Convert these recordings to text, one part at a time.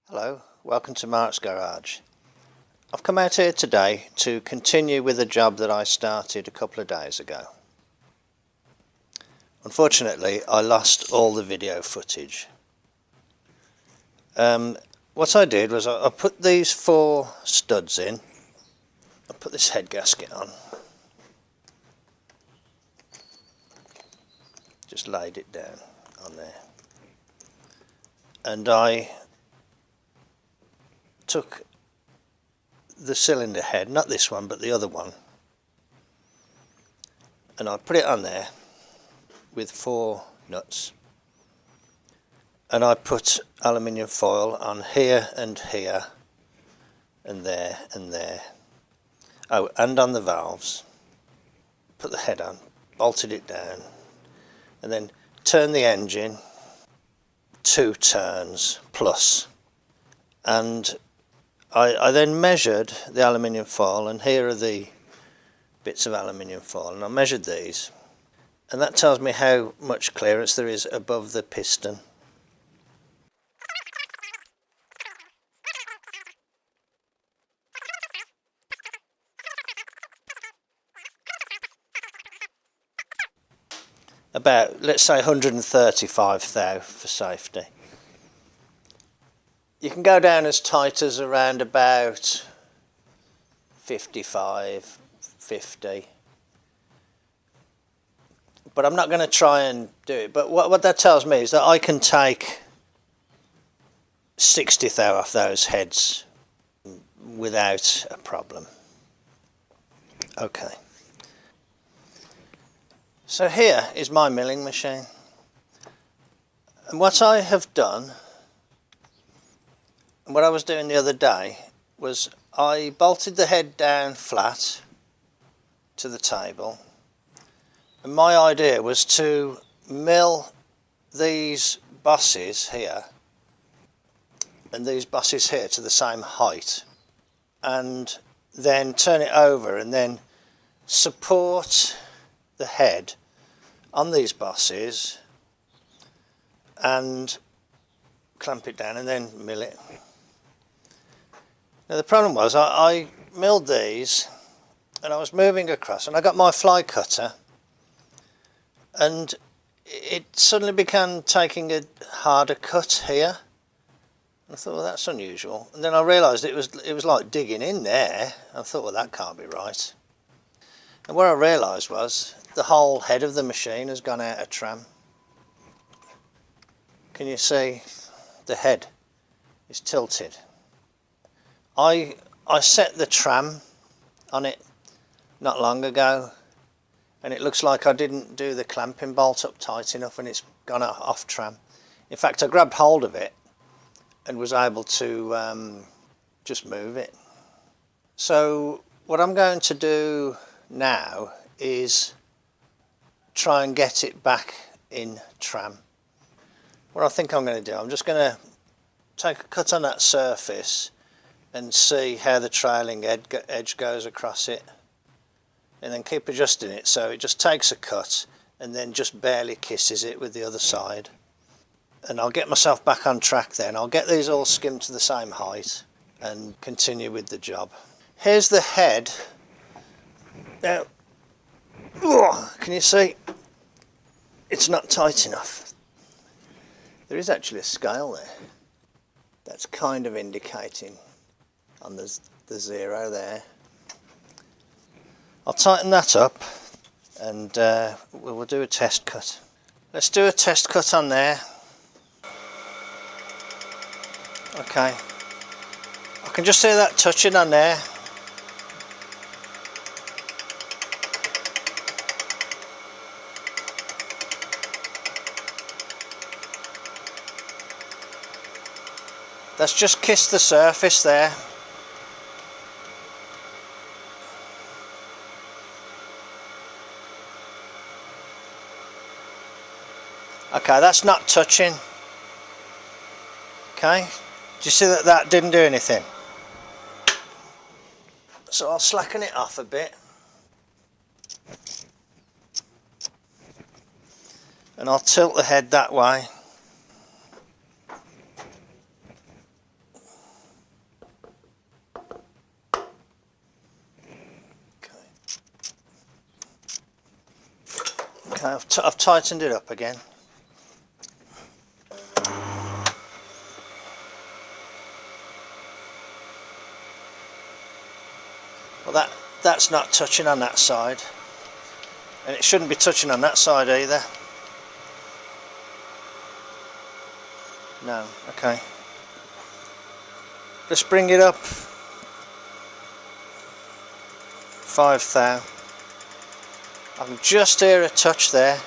Hello, welcome to Mart's Garage. I've come out here today to continue with a job that I started a couple of days ago. Unfortunately, I lost all the video footage. What I did was I put these 4 studs in. I put this head gasket on. Just laid it down on there. And I took the cylinder head, not this one but the other one, and I put it on there with 4 nuts, and I put aluminium foil on here and here and there and there. Oh, and on the valves. Put the head on, bolted it down, and then turned the engine 2 turns plus, and I then measured the aluminium foil, and here are the bits of aluminium foil, and I measured these, and that tells me how much clearance there is above the piston. About, let's say, 135 thou for safety. You can go down as tight as around about 55, 50. But I'm not going to try and do it. But what that tells me is that I can take 60 thou off those heads without a problem. Okay. So here is my milling machine. And what I have done, and what I was doing the other day, was I bolted the head down flat to the table, and my idea was to mill these bosses here and these bosses here to the same height, and then turn it over and then support the head on these bosses and clamp it down and then mill it. Now the problem was I milled these and I was moving across, and I got my fly cutter, and it suddenly began taking a harder cut here. I thought, well, that's unusual, and then I realised it was like digging in there. I thought, well, that can't be right. And what I realised was the whole head of the machine has gone out of tram. Can you see the head is tilted? I set the tram on it not long ago, and it looks like I didn't do the clamping bolt up tight enough, and it's gone off tram. In fact, I grabbed hold of it and was able to just move it. So what I'm going to do now is try and get it back in tram. What I think I'm going to do, I'm just going to take a cut on that surface and see how the trailing edge goes across it, and then keep adjusting it so it just takes a cut and then just barely kisses it with the other side. And I'll get myself back on track then. I'll get these all skimmed to the same height and continue with the job. Here's the head. Now, can you see? It's not tight enough. There is actually a scale there. That's kind of indicating on the 0 there. I'll tighten that up, and we'll do a test cut. Let's do a test cut on there. Okay. I can just see that touching on there. That's just kissed the surface there. Okay, that's not touching. Okay, do you see that that didn't do anything? So I'll slacken it off a bit. And I'll tilt the head that way. Okay, I've tightened it up again. Well, that's not touching on that side, and it shouldn't be touching on that side either. No, okay. Let's bring it up 5 thou. I can just hear a touch there.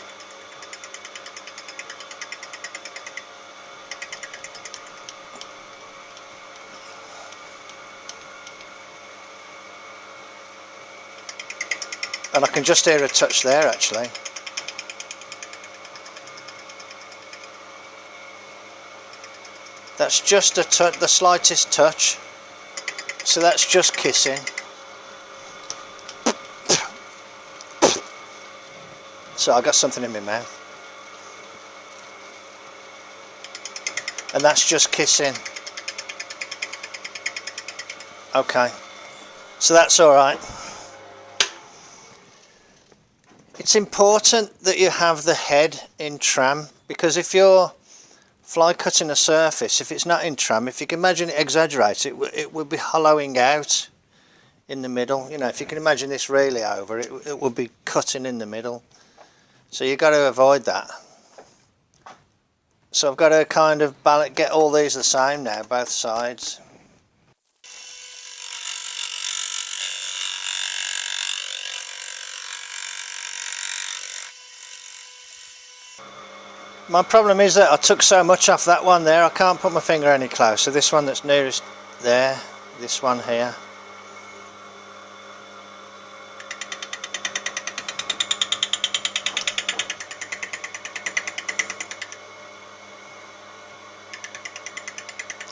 And I can just hear a touch there actually. That's just a touch, the slightest touch. So that's just kissing. So I got something in my mouth. And that's just kissing. Okay. So that's alright. It's important that you have the head in tram, because if you're fly cutting a surface, if it's not in tram, if you can imagine it exaggerates, it will be hollowing out in the middle. You know, if you can imagine this really over, it will be cutting in the middle. So you've got to avoid that. So I've got to kind of balance, get all these the same now, both sides. My problem is that I took so much off that one there, I can't put my finger any closer. This one that's nearest there, this one here.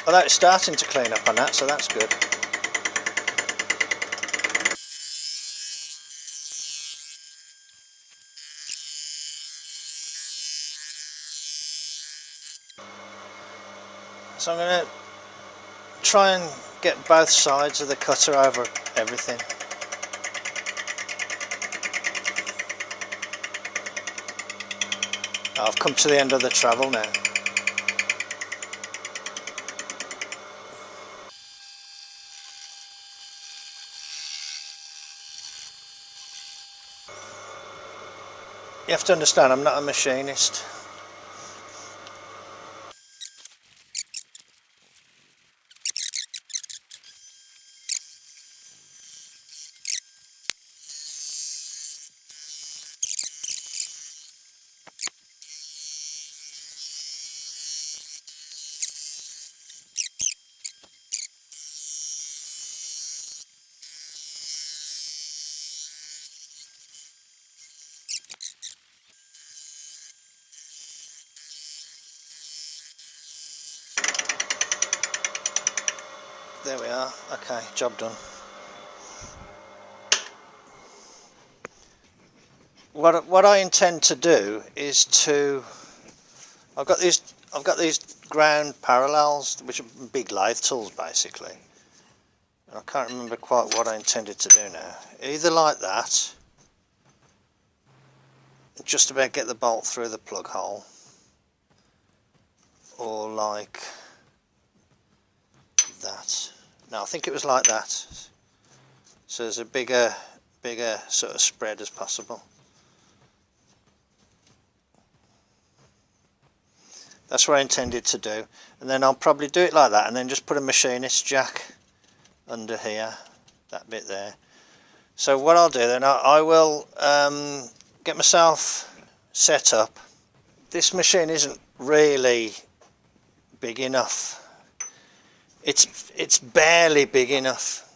Although it's starting to clean up on that, so that's good. So I'm going to try and get both sides of the cutter over everything. I've come to the end of the travel now. You have to understand, I'm not a machinist. There we are. Okay, job done. What I intend to do is to, I've got these ground parallels, which are big lathe tools basically. And I can't remember quite what I intended to do now. Either like that, just about get the bolt through the plug hole, or like that. No, I think it was like that. So there's a bigger sort of spread as possible. That's what I intended to do, and then I'll probably do it like that, and then just put a machinist jack under here, that bit there. So what I'll do then, I will get myself set up. This machine isn't really big enough. It's barely big enough.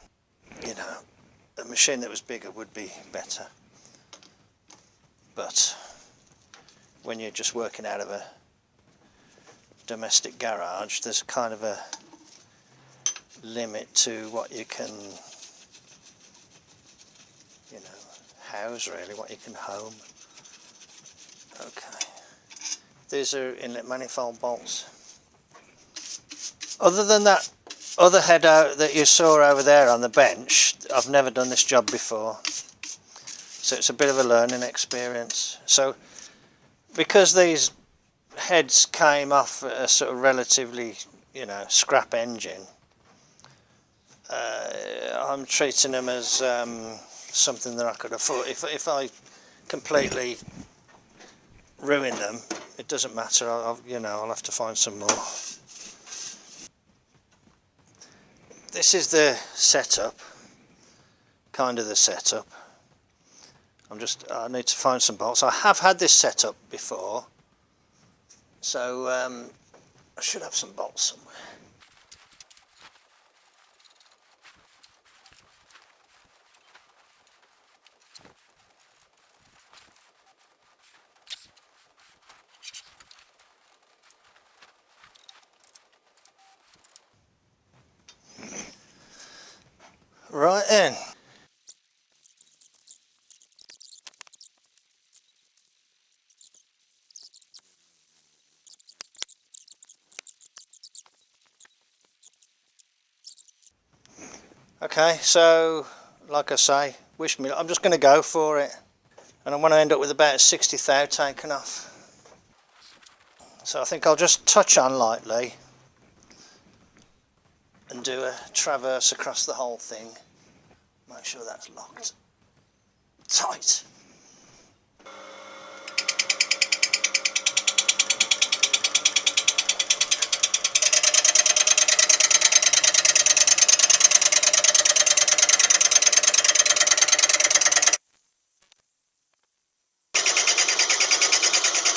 You know, a machine that was bigger would be better. But when you're just working out of a domestic garage, there's kind of a limit to what you can, you know, house really, what you can home. Okay, these are inlet manifold bolts. Other than that other head out that you saw over there on the bench, I've never done this job before, so it's a bit of a learning experience. So because these heads came off a sort of relatively, you know, scrap engine, I'm treating them as something that I could afford. If I completely ruin them, it doesn't matter. You know, I'll have to find some more. This is the setup, kind of the setup. I need to find some bolts. I have had this setup before, so I should have some bolts somewhere. Right in. Okay, so like I say, wish me. I'm just going to go for it, and I want to end up with about 60 thou taken off. So I think I'll just touch on lightly and do a traverse across the whole thing. Make sure that's locked tight.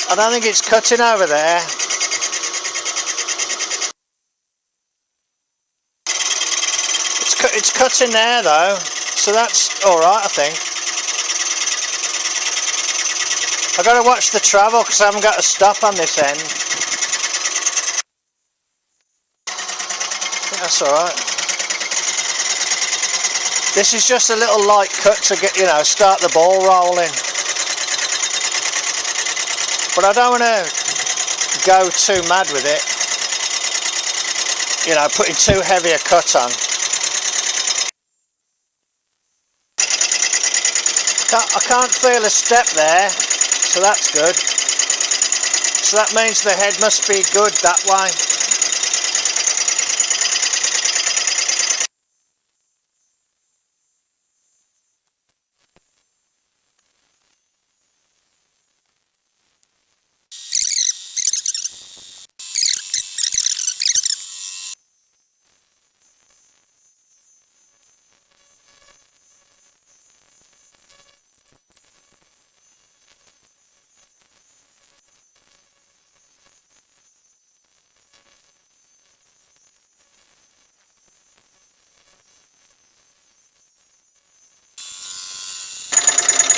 I don't think it's cutting over there. It's cutting there though, so that's alright I think. I've got to watch the travel because I haven't got a stop on this end. I think that's alright. This is just a little light cut to get, you know, start the ball rolling. But I don't want to go too mad with it. You know, putting too heavy a cut on. I can't feel a step there, so that's good. So that means the head must be good that way.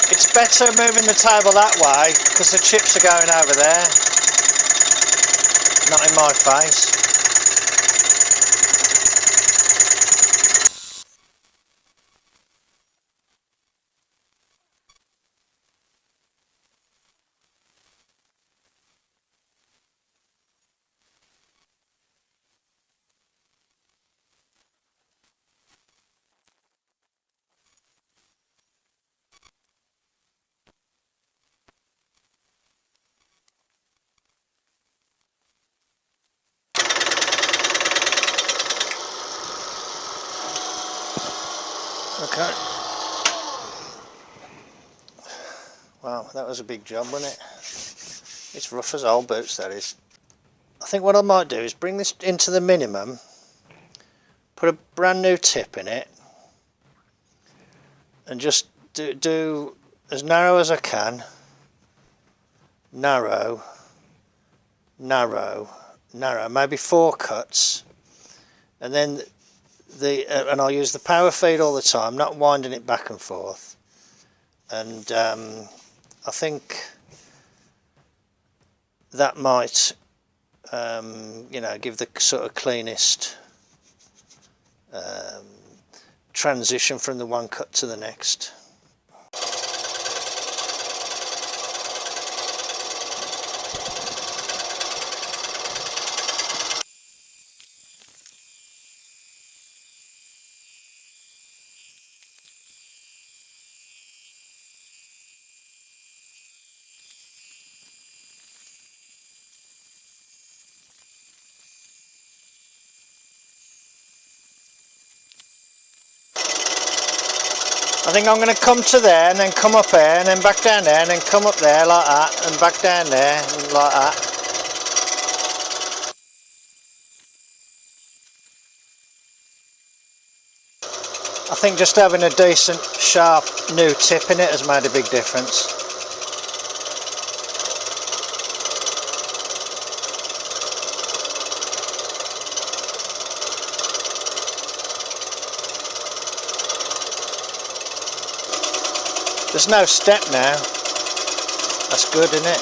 It's better moving the table that way because the chips are going over there, not in my face. Okay. Wow, that was a big job, wasn't it? It's rough as old boots, that is. I think what I might do is bring this into the minimum, put a brand new tip in it, and just do as narrow as I can. Narrow, narrow, narrow, maybe 4 cuts, and then and I'll use the power feed all the time, not winding it back and forth. And I think that might, you know, give the sort of cleanest transition from the one cut to the next. I think I'm going to come to there and then come up there and then back down there and then come up there like that and back down there and like that. I think just having a decent sharp new tip in it has made a big difference. There's no step now. That's good, isn't it?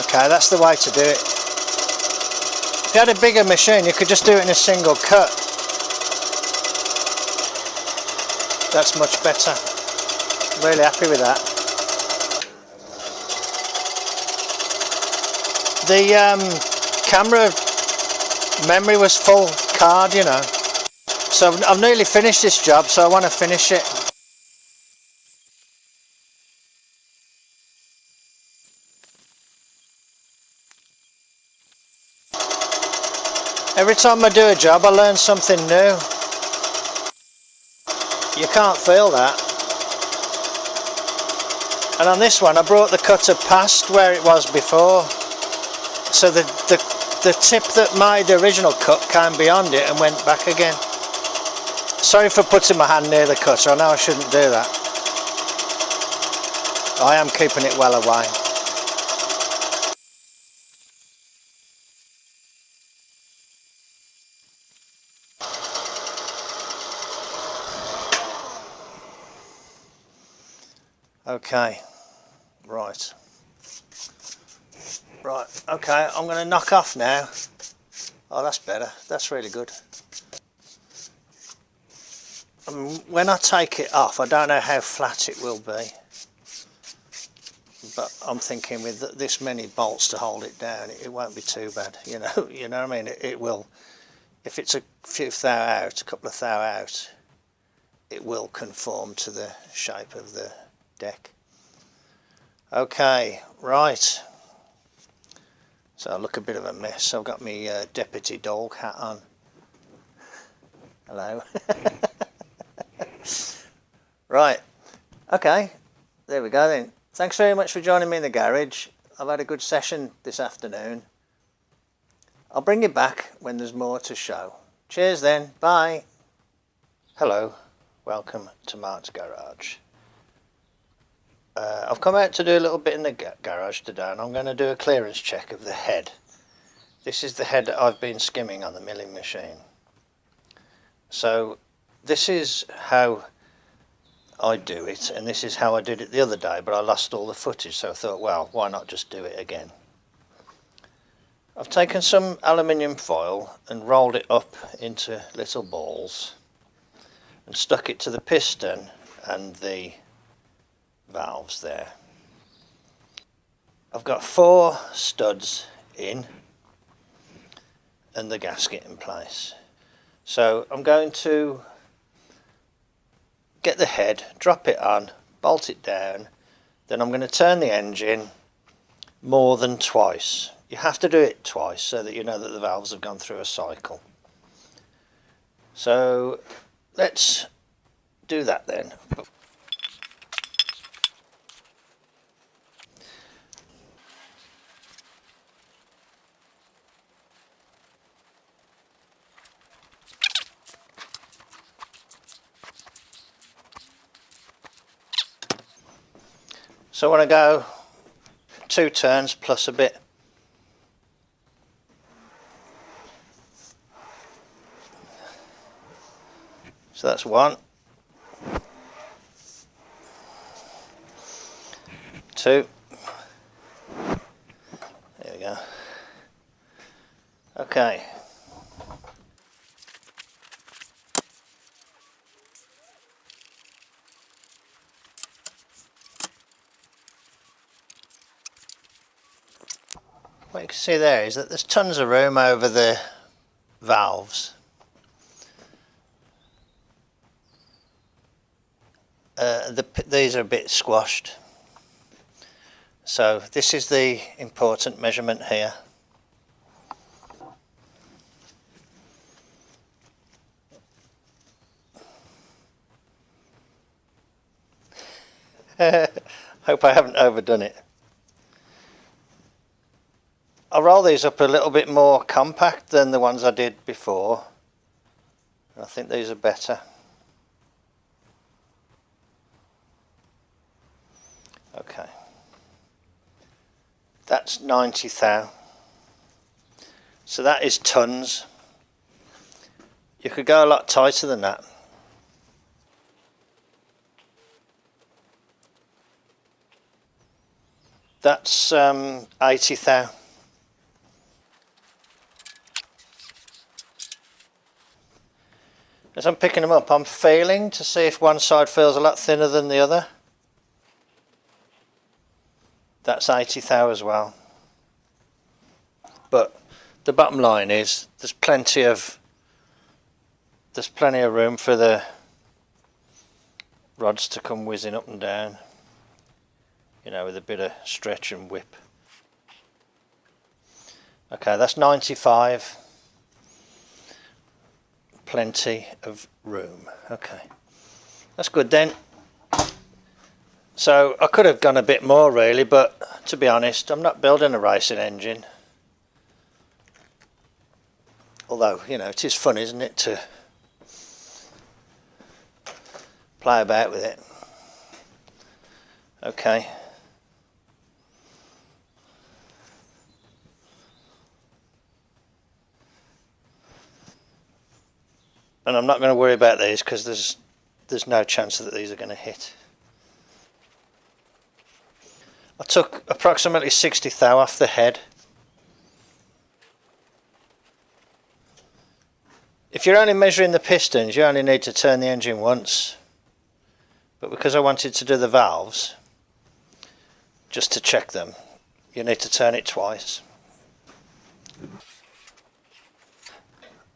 Okay, that's the way to do it. If you had a bigger machine, you could just do it in a single cut. That's much better. I'm really happy with that. The camera memory was full card, you know. So I've nearly finished this job, so I want to finish it. Every time I do a job, I learn something new. You can't feel that. And on this one, I brought the cutter past where it was before. So the tip that made the original cut came beyond it and went back again. Sorry for putting my hand near the cutter, I know I shouldn't do that. I am keeping it well away. Okay, right, okay, I'm going to knock off now. Oh, that's better, that's really good. When I take it off, I don't know how flat it will be, but I'm thinking with this many bolts to hold it down, it won't be too bad, you know what I mean, it will, if it's a few thou out, a couple of thou out, it will conform to the shape of the deck. Okay, right, so I look a bit of a mess. I've got my deputy dog hat on. Hello. Right, okay, there we go then. Thanks very much for joining me in the garage. I've had a good session this afternoon. I'll bring you back when there's more to show. Cheers then, bye. Hello, welcome to Mart's garage. I've come out to do a little bit in the garage today, and I'm going to do a clearance check of the head. This is the head that I've been skimming on the milling machine. So this is how I do it, and this is how I did it the other day, but I lost all the footage, so I thought, well, why not just do it again? I've taken some aluminium foil and rolled it up into little balls and stuck it to the piston and the valves there. I've got 4 studs in and the gasket in place. So I'm going to get the head, drop it on, bolt it down, then I'm going to turn the engine more than twice. You have to do it twice so that you know that the valves have gone through a cycle. So let's do that then. So I want to go 2 turns plus a bit. So that's 1, 2, there we go. Okay. What you can see there is that there's tons of room over the valves. These are a bit squashed. So this is the important measurement here. Hope I haven't overdone it. I'll roll these up a little bit more compact than the ones I did before. I think these are better. Okay. That's 90 thou. So that is tons. You could go a lot tighter than that. That's 80 thou. As I'm picking them up, I'm feeling to see if one side feels a lot thinner than the other. That's 80 thou as well. But the bottom line is there's plenty of room for the rods to come whizzing up and down, you know, with a bit of stretch and whip. Okay, that's 95. Plenty of room. Okay, that's good then. So I could have gone a bit more really, but to be honest, I'm not building a racing engine. Although, you know, it is fun, isn't it, to play about with it. Okay. And I'm not going to worry about these because there's no chance that these are going to hit. I took approximately 60 thou off the head. If you're only measuring the pistons, you only need to turn the engine once. But because I wanted to do the valves, just to check them, you need to turn it twice.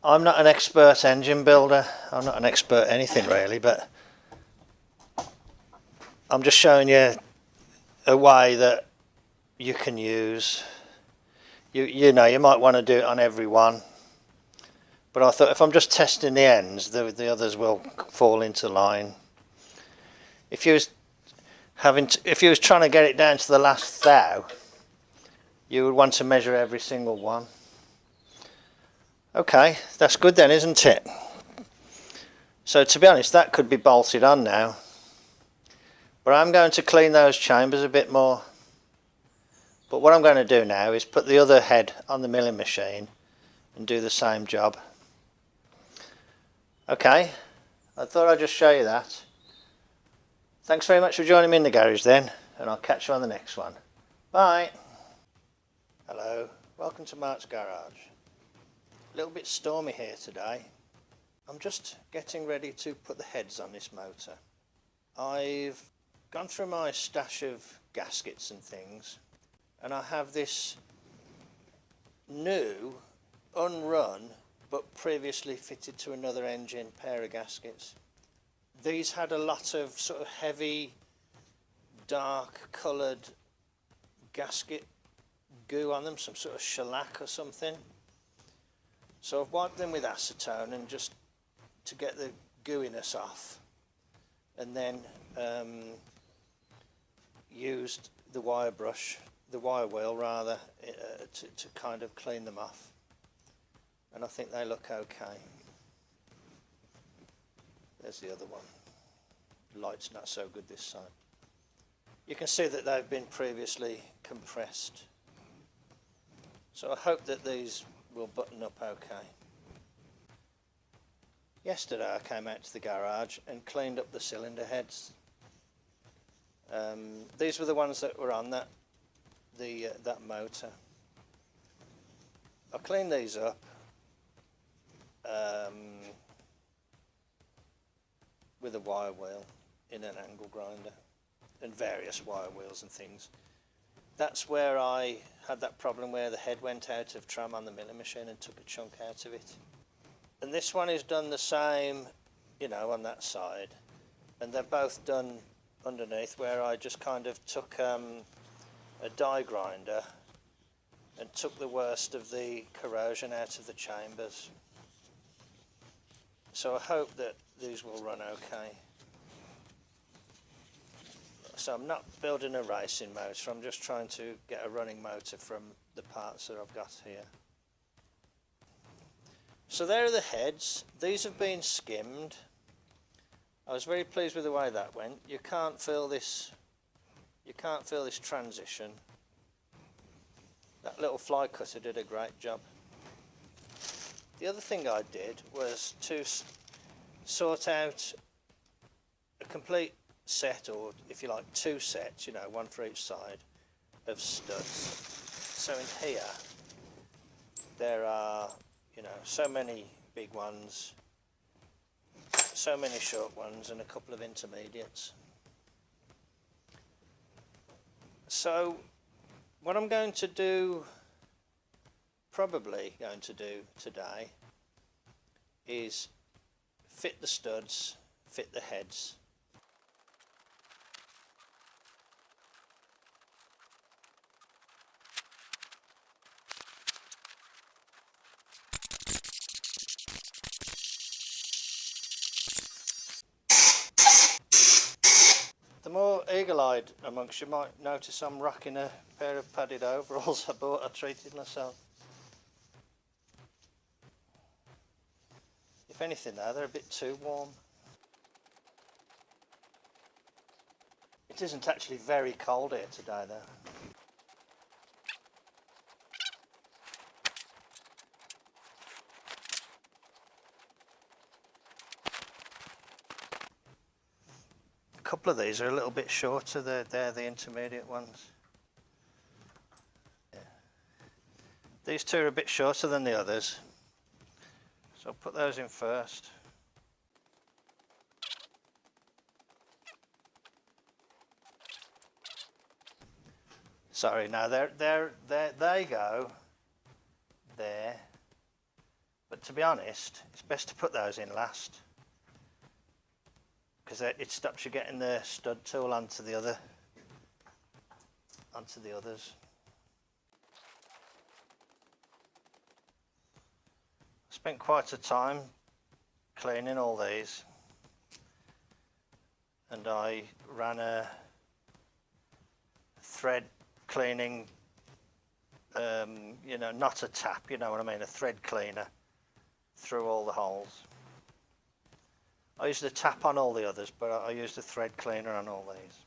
I'm not an expert engine builder, I'm not an expert anything really, but I'm just showing you a way that you can use. You know, you might want to do it on every one, but I thought if I'm just testing the ends, the others will fall into line. If you was trying to get it down to the last thou, you would want to measure every single one. Okay, that's good then, isn't it? So to be honest, that could be bolted on now. But I'm going to clean those chambers a bit more. But what I'm going to do now is put the other head on the milling machine and do the same job. Okay, I thought I'd just show you that. Thanks very much for joining me in the garage then, and I'll catch you on the next one. Bye. Hello, welcome to Mart's garage. A little bit stormy here today. I'm just getting ready to put the heads on this motor. I've gone through my stash of gaskets and things, and I have this new, unrun, but previously fitted to another engine pair of gaskets. These had a lot of sort of heavy, dark coloured gasket goo on them, some sort of shellac or something. So I've wiped them with acetone and just to get the gooiness off, and then used the wire brush, the wire wheel rather, to kind of clean them off, and I think they look okay. There's the other one. Light's not so good this side. You can see that they've been previously compressed, so I hope that these will button up okay. Yesterday I came out to the garage and cleaned up the cylinder heads. These were the ones that were on that motor. I cleaned these up with a wire wheel in an angle grinder and various wire wheels and things. That's where I had that problem where the head went out of tram on the milling machine and took a chunk out of it. And this one is done the same, you know, on that side. And they're both done underneath, where I just kind of took a die grinder and took the worst of the corrosion out of the chambers. So I hope that these will run okay. So I'm not building a racing motor, I'm just trying to get a running motor from the parts that I've got here. So there are the heads. These have been skimmed. I was very pleased with the way that went. You can't feel this transition. That little fly cutter did a great job. The other thing I did was to sort out a complete set, or if you like 2 sets, you know, one for each side, of studs. So in here there are, you know, so many big ones, so many short ones, and a couple of intermediates. So what I'm probably going to do today is fit the studs, fit the heads. The more eagle-eyed amongst you might notice I'm rocking a pair of padded overalls I treated myself. If anything though, they're a bit too warm. It isn't actually very cold here today though. A couple of these are a little bit shorter, they're the intermediate ones. Yeah. These 2 are a bit shorter than the others, so I'll put those in first. Sorry, no, they go there, but to be honest, it's best to put those in last, because it stops you getting the stud tool onto the others. I spent quite a time cleaning all these, and I ran a thread cleaning, you know, not a tap, you know what I mean, a thread cleaner through all the holes. I used a tap on all the others, but I used a thread cleaner on all these.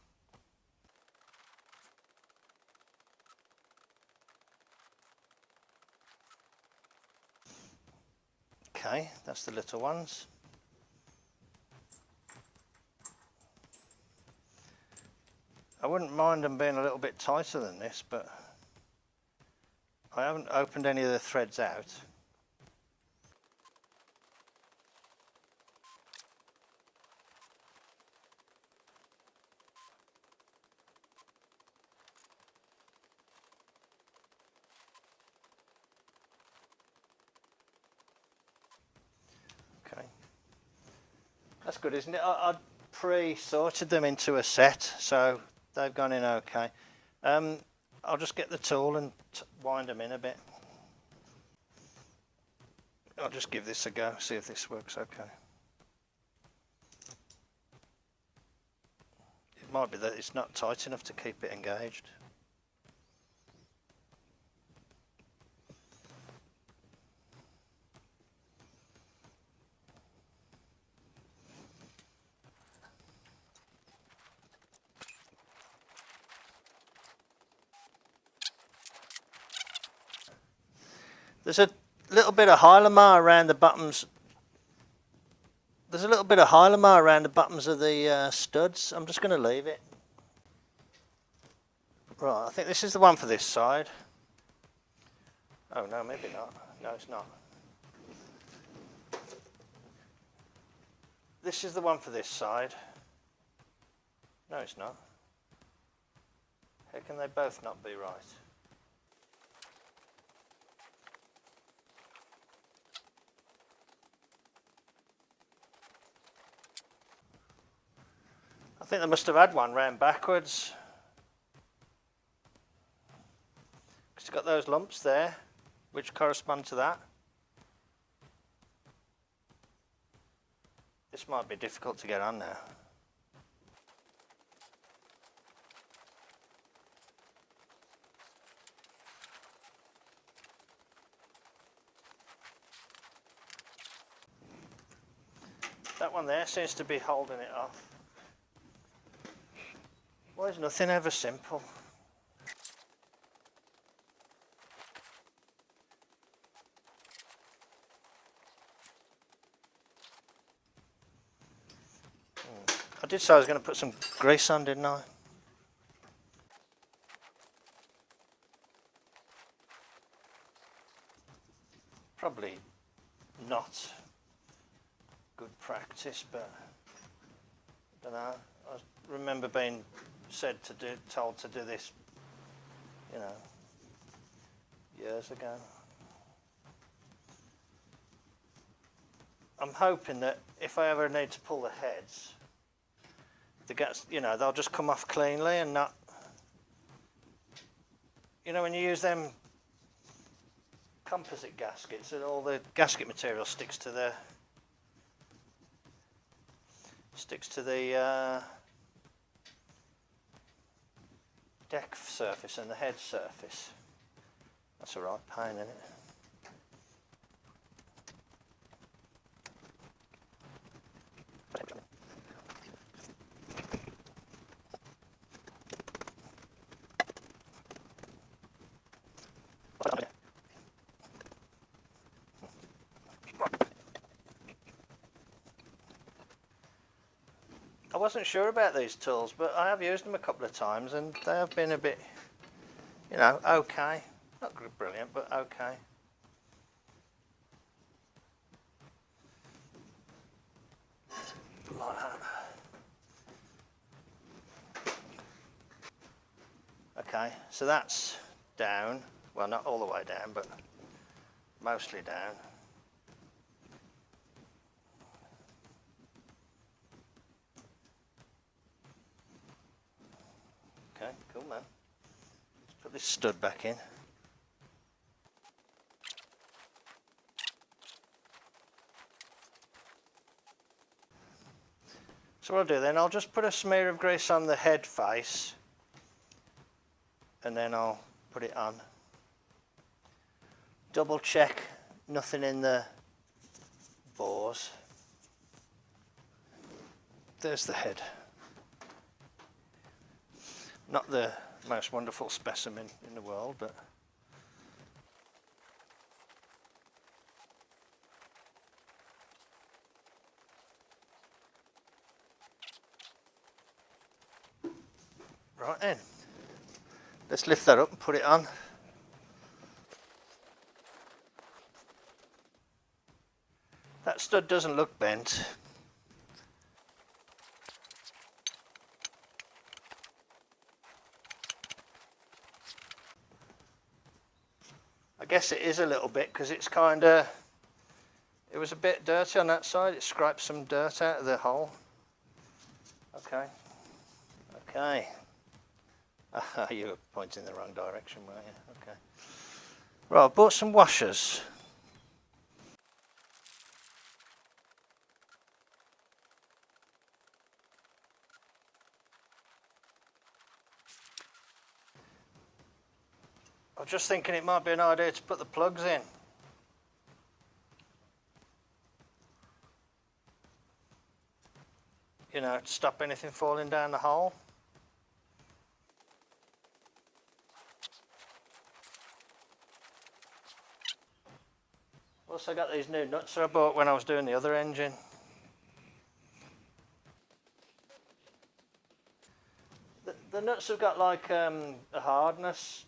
Okay, that's the little ones. I wouldn't mind them being a little bit tighter than this, but I haven't opened any of the threads out. Okay, that's good, isn't it? I pre-sorted them into a set, so they've gone in okay. I'll just get the tool and wind them in a bit. I'll just give this a go, see if this works okay. It might be that it's not tight enough to keep it engaged. There's a little bit of Hylamar around the bottoms. There's a little bit of Hylamar around the bottoms of the studs. I'm just going to leave it. Right, I think this is the one for this side. Oh no, maybe not. No, it's not. This is the one for this side. No, it's not. How can they both not be right? I think they must have had one round backwards. Because it's got those lumps there, which correspond to that. This might be difficult to get on now. That one there seems to be holding it off. Why is nothing ever simple? I did say I was going to put some grease on, didn't I? Probably not good practice, but I don't know. I remember being told to do this, you know, years ago. I'm hoping that if I ever need to pull the heads, the gas, you know, they'll just come off cleanly and not, you know, when you use them composite gaskets, and all the gasket material sticks to the deck surface and the head surface. That's a right pain, isn't it? I wasn't sure about these tools, but I have used them a couple of times and they have been a bit, you know, okay. Not brilliant, but okay. Like that. Okay, so that's down. Well, not all the way down, but mostly down. Okay, cool, man. Let's put this stud back in. So what I'll do then, I'll just put a smear of grease on the head face and then I'll put it on. Double check nothing in the bores. There's the head. Not the most wonderful specimen in the world, but right then. Let's lift that up and put it on. That stud doesn't look bent. I guess it is a little bit because it's kind of, it was a bit dirty on that side. It scraped some dirt out of the hole. Okay. Okay. You were pointing in the wrong direction, weren't you? Okay. Right, I bought some washers. I was just thinking it might be an idea to put the plugs in. You know, to stop anything falling down the hole. Also got these new nuts that I bought when I was doing the other engine. The nuts have got like a hardness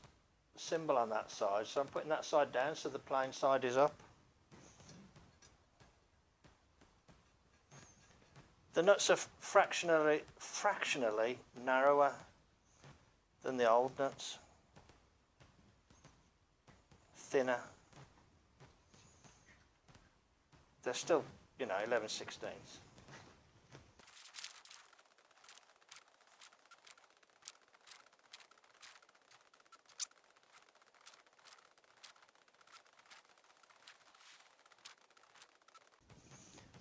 symbol on that side, so I'm putting that side down so the plain side is up. The nuts are fractionally narrower than the old nuts. Thinner. They're still, you know, 11/16.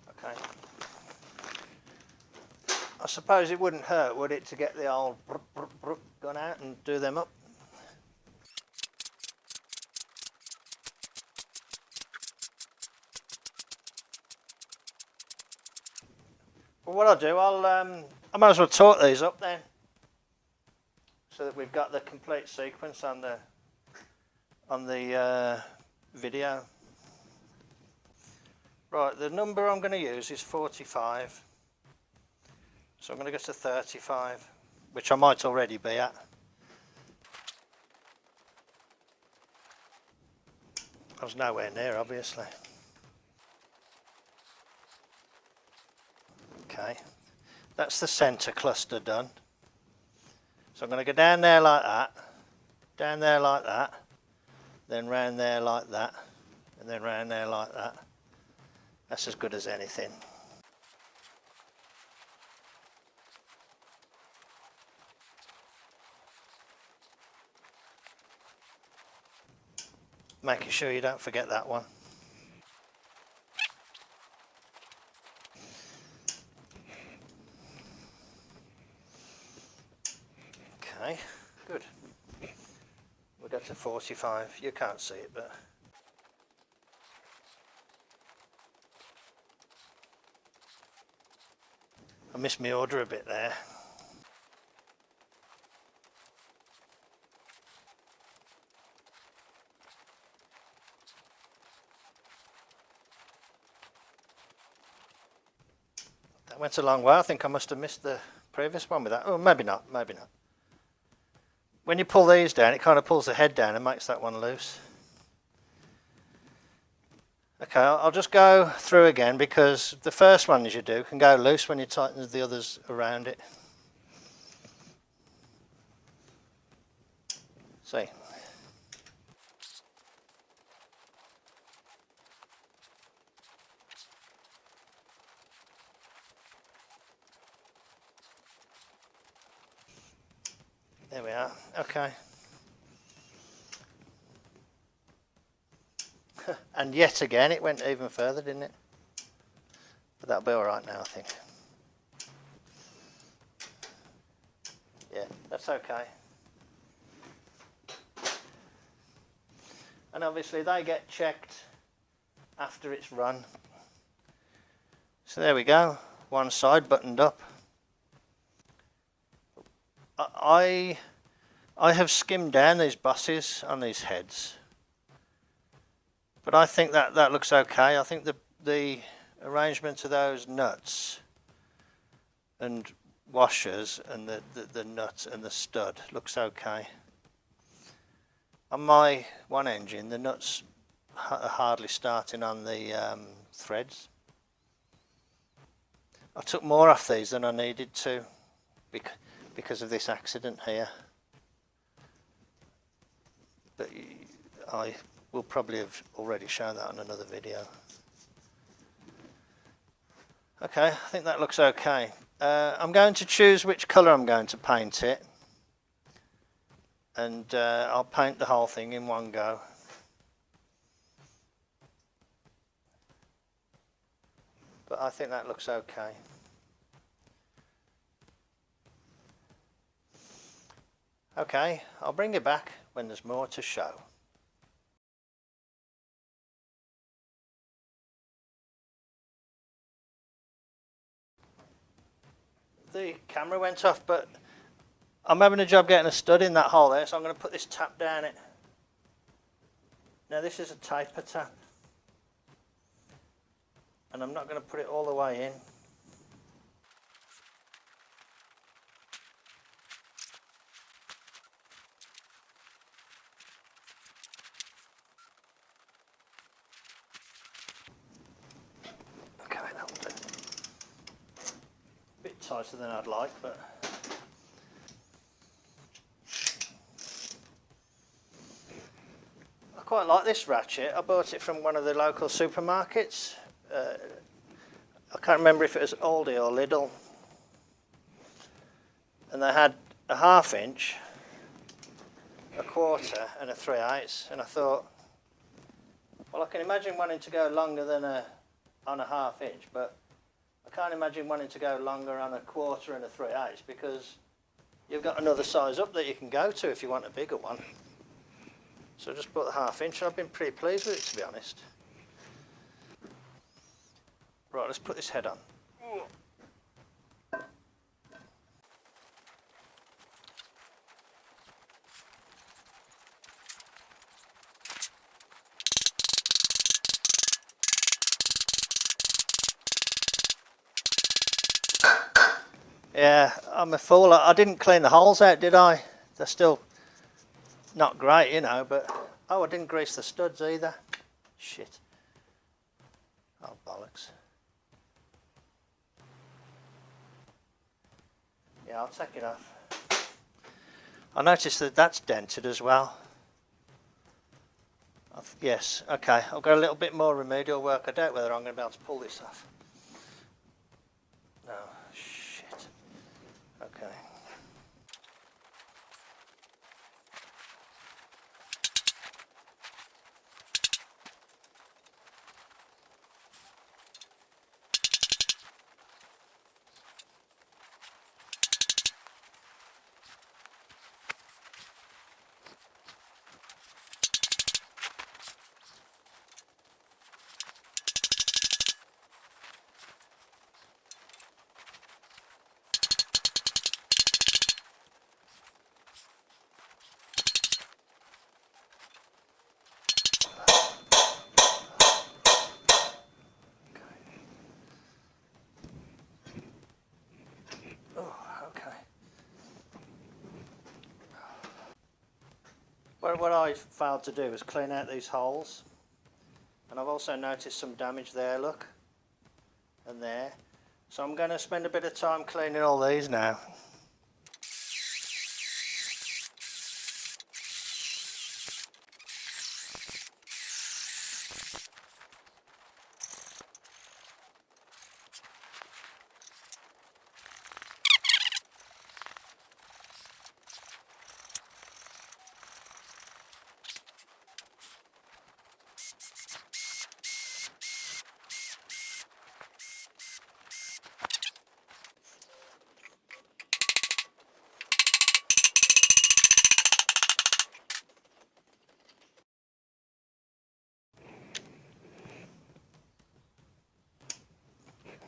Okay. I suppose it wouldn't hurt, would it, to get the old gun out and do them up? Well, what I'll do, I might as well torque these up then, so that we've got the complete sequence on the video. Right, the number I'm going to use is 45, so I'm going to go to 35, which I might already be at. I was nowhere near, obviously. Okay, that's the centre cluster done. So I'm going to go down there like that, down there like that, then round there like that, and then round there like that. That's as good as anything. Making sure you don't forget that one. Okay, good. We got to 45. You can't see it, but I missed my order a bit there. That went a long way. I think I must have missed the previous one with that. Oh, maybe not, maybe not. When you pull these down, it kind of pulls the head down and makes that one loose. Okay, I'll just go through again, because the first one, as you do, can go loose when you tighten the others around it. See. There we are. Okay. And yet again, it went even further, didn't it? But that'll be all right now, I think. Yeah, that's okay. And obviously they get checked after it's run. So there we go, one side buttoned up. I have skimmed down these bosses on these heads, but I think that looks okay. I think the arrangement of those nuts and washers and the nut and the stud looks okay. On my one engine, the nuts are hardly starting on the threads. I took more off these than I needed to because of this accident here. But I will probably have already shown that on another video. Okay, I think that looks okay. I'm going to choose which colour I'm going to paint it, and I'll paint the whole thing in one go. But I think that looks okay. Okay, I'll bring you back when there's more to show. The camera went off, but I'm having a job getting a stud in that hole there, so I'm going to put this tap down it. Now this is a taper tap, and I'm not going to put it all the way in. Okay, that'll do. A bit tighter than I'd like, but I quite like this ratchet. I bought it from one of the local supermarkets. I can't remember if it was Aldi or Lidl, and they had a 1/2 inch, a 1/4 and a 3/8, and I thought, well, I can imagine wanting to go longer than on a 1/2 inch, but I can't imagine wanting to go longer on a 1/4 and a 3/8, because you've got another size up that you can go to if you want a bigger one. So I just bought the 1/2 inch, and I've been pretty pleased with it, to be honest. Right, let's put this head on. Yeah, I'm a fool. I didn't clean the holes out, did I? They're still not great, you know, but... Oh, I didn't grease the studs either. Shit. Oh, bollocks. Yeah, I'll take it off. I noticed that that's dented as well. Yes, okay. I've got a little bit more remedial work. I doubt whether I'm going to be able to pull this off. No, shit. Okay. What I failed to do was clean out these holes, and I've also noticed some damage there, look, and there. So I'm going to spend a bit of time cleaning all these now.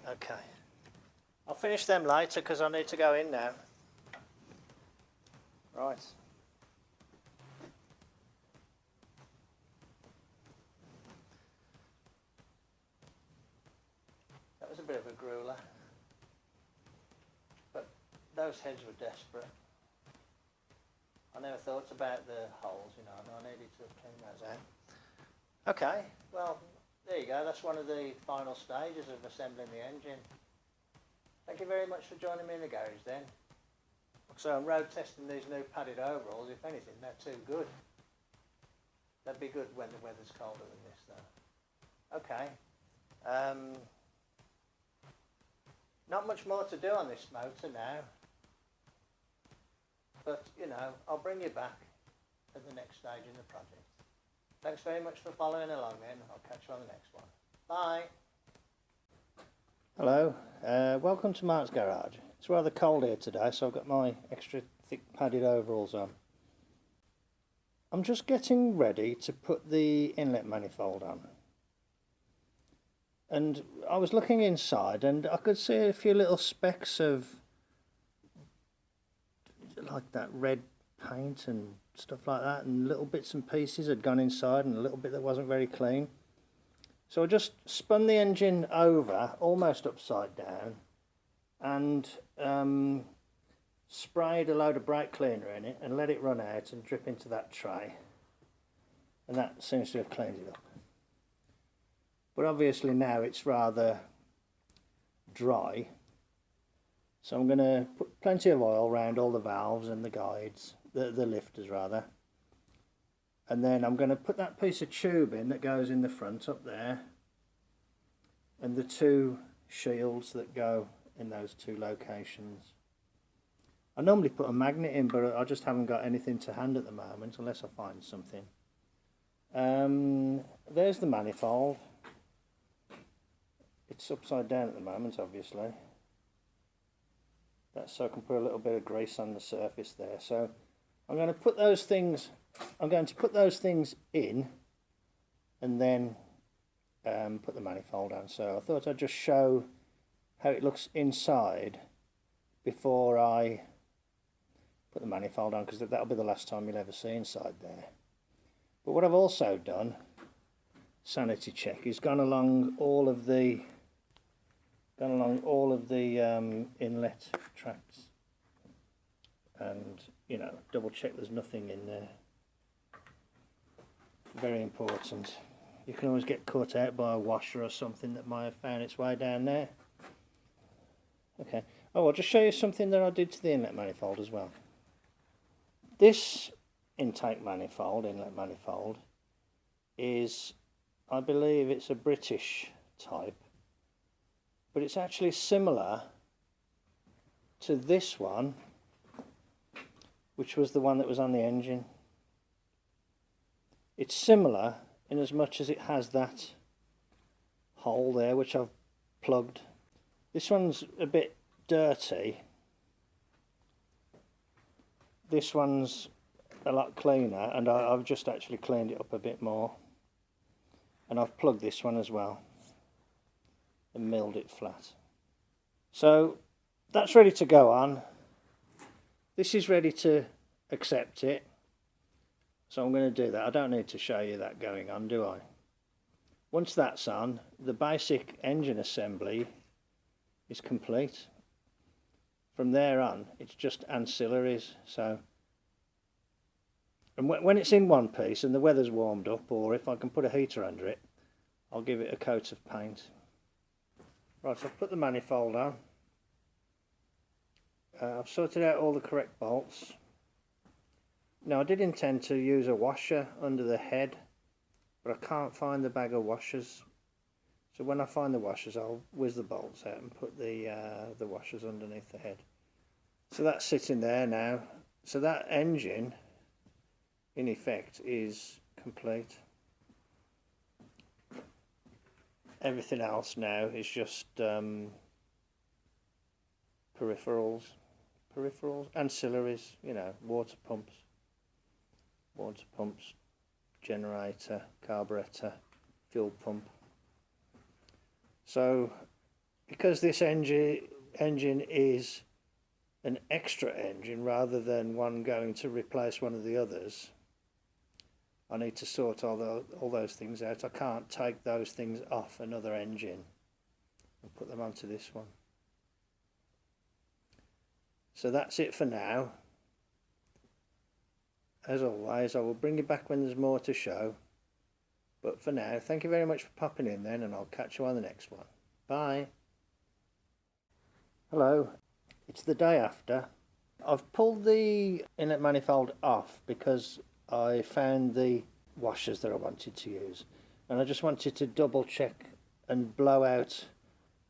Okay. I'll finish them later because I need to go in now. Right. That was a bit of a grueler. But those heads were desperate. I never thought about the holes, you know, and I needed to clean those out. Okay, well, there you go. That's one of the final stages of assembling the engine. Thank you very much for joining me in the garage then. So I'm road testing these new padded overalls. If anything, they're too good. They'd be good when the weather's colder than this though. Okay. Not much more to do on this motor now. But, you know, I'll bring you back at the next stage in the project. Thanks very much for following along then. I'll catch you on the next one. Bye. Hello, welcome to Mart's garage. It's rather cold here today, so I've got my extra thick padded overalls on. I'm just getting ready to put the inlet manifold on. And I was looking inside and I could see a few little specks of like that red paint and stuff like that, and little bits and pieces had gone inside and a little bit that wasn't very clean. So I just spun the engine over almost upside down and sprayed a load of brake cleaner in it and let it run out and drip into that tray, and that seems to have cleaned it up. But obviously now it's rather dry, so I'm going to put plenty of oil around all the valves and the guides, the lifters rather, and then I'm going to put that piece of tube in that goes in the front up there, and the two shields that go in those two locations. I normally put a magnet in, but I just haven't got anything to hand at the moment unless I find something. There's the manifold. It's upside down at the moment, obviously. That's so I can put a little bit of grease on the surface there. So I'm going to put those things in and then put the manifold on. So I thought I'd just show how it looks inside before I put the manifold on, because that'll be the last time you'll ever see inside there. But what I've also done, sanity check, is gone along all of the gone along all of the inlet tracks, and you know, double check there's nothing in there. Very important. You can always get caught out by a washer or something that might have found its way down there. Okay. Oh, I'll just show you something that I did to the inlet manifold as well. This inlet manifold, is, I believe it's a British type, but it's actually similar to this one, which was the one that was on the engine. It's similar in as much as it has that hole there, which I've plugged. This one's a bit dirty. This one's a lot cleaner, and I've just actually cleaned it up a bit more. And I've plugged this one as well and milled it flat. So that's ready to go on. This is ready to accept it. So I'm going to do that. I don't need to show you that going on, do I? Once that's on, the basic engine assembly is complete. From there on, it's just ancillaries. So, and when it's in one piece and the weather's warmed up, or if I can put a heater under it, I'll give it a coat of paint. Right, so I've put the manifold on. I've sorted out all the correct bolts. Now, I did intend to use a washer under the head, but I can't find the bag of washers. So when I find the washers, I'll whiz the bolts out and put the washers underneath the head. So that's sitting there now. So that engine, in effect, is complete. Everything else now is just peripherals, ancillaries, you know, water pumps, generator, carburetor, fuel pump. So because this engine is an extra engine rather than one going to replace one of the others, I need to sort all those things out. I can't take those things off another engine and put them onto this one. So that's it for now. As always, I will bring you back when there's more to show. But for now, thank you very much for popping in then, and I'll catch you on the next one. Bye. Hello, it's the day after. I've pulled the inlet manifold off because I found the washers that I wanted to use, and I just wanted to double check and blow out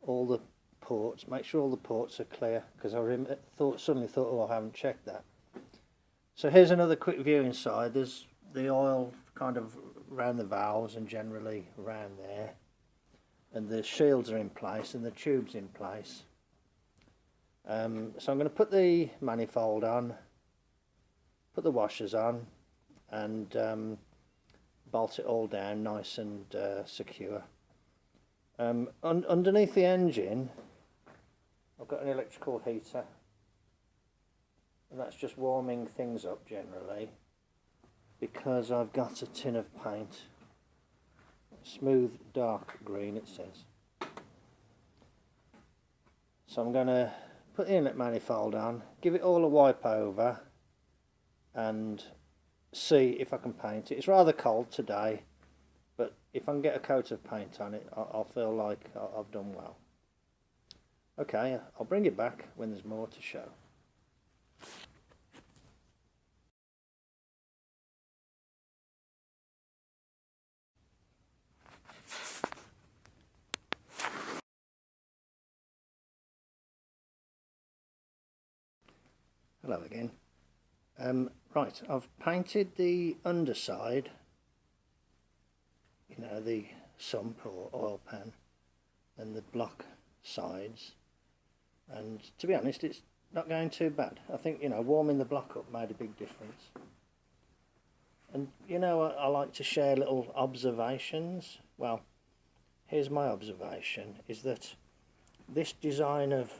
all the ports, make sure all the ports are clear, because I suddenly thought, oh, I haven't checked that. So here's another quick view inside. There's the oil kind of around the valves and generally around there, and the shields are in place and the tube's in place. So I'm going to put the manifold on, put the washers on, and bolt it all down nice and secure. Underneath the engine, I've got an electrical heater, and that's just warming things up generally, because I've got a tin of paint, smooth dark green it says. So I'm going to put the inlet manifold on, give it all a wipe over, and see if I can paint it. It's rather cold today, but if I can get a coat of paint on it, I'll feel like I've done well. Okay, I'll bring it back when there's more to show. Hello again. Right, I've painted the underside, you know, the sump or oil pan, and the block sides, and to be honest, it's not going too bad. I think, you know, warming the block up made a big difference. And you know, I like to share little observations. Well, here's my observation, is that this design of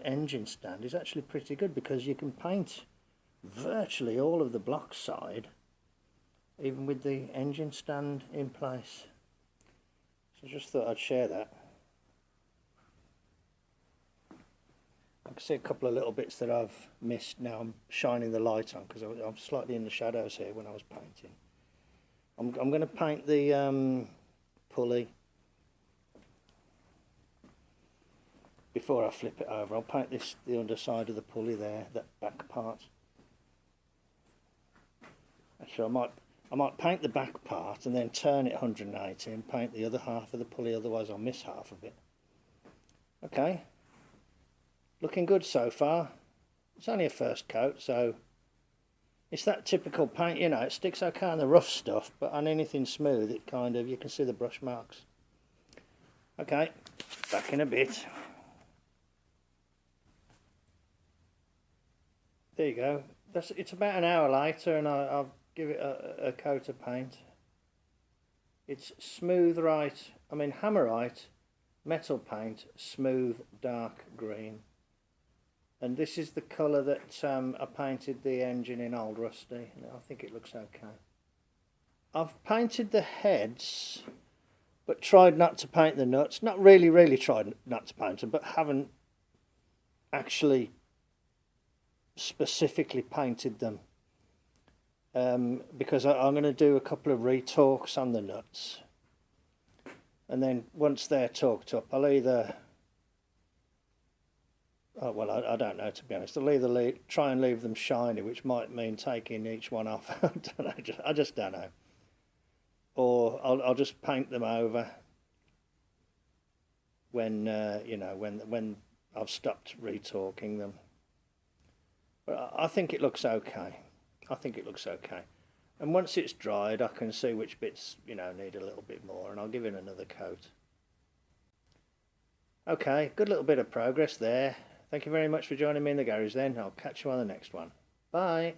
engine stand is actually pretty good, because you can paint virtually all of the block side even with the engine stand in place. So I just thought I'd share that. can see a couple of little bits that I've missed now. I'm shining the light on because I'm slightly in the shadows here when I was painting. I'm going to paint the pulley before I flip it over. I'll paint the underside of the pulley there, that back part. Actually, I might paint the back part and then turn it 180 and paint the other half of the pulley, otherwise I'll miss half of it. Okay, looking good so far. It's only a first coat, so it's that typical paint, you know, it sticks okay on the rough stuff, but on anything smooth it kind of, you can see the brush marks. Okay, back in a bit. There you go. It's about an hour later and I'll give it a coat of paint. It's smooth right, hammerite, metal paint, smooth dark green. And this is the colour that I painted the engine in Old Rusty. I think it looks okay. I've painted the heads, but tried not to paint the nuts. Not really tried not to paint them, but haven't actually specifically painted them. Because I'm going to do a couple of retorques on the nuts. And then once they're torqued up, I'll either... Oh, well, I don't know, to be honest. I'll either try and leave them shiny, which might mean taking each one off. I don't know. I just don't know. Or I'll just paint them over when when I've stopped retorquing them. But I think it looks okay. I think it looks okay. And once it's dried, I can see which bits need a little bit more, and I'll give it another coat. Okay, good little bit of progress there. Thank you very much for joining me in the garage then. I'll catch you on the next one. Bye.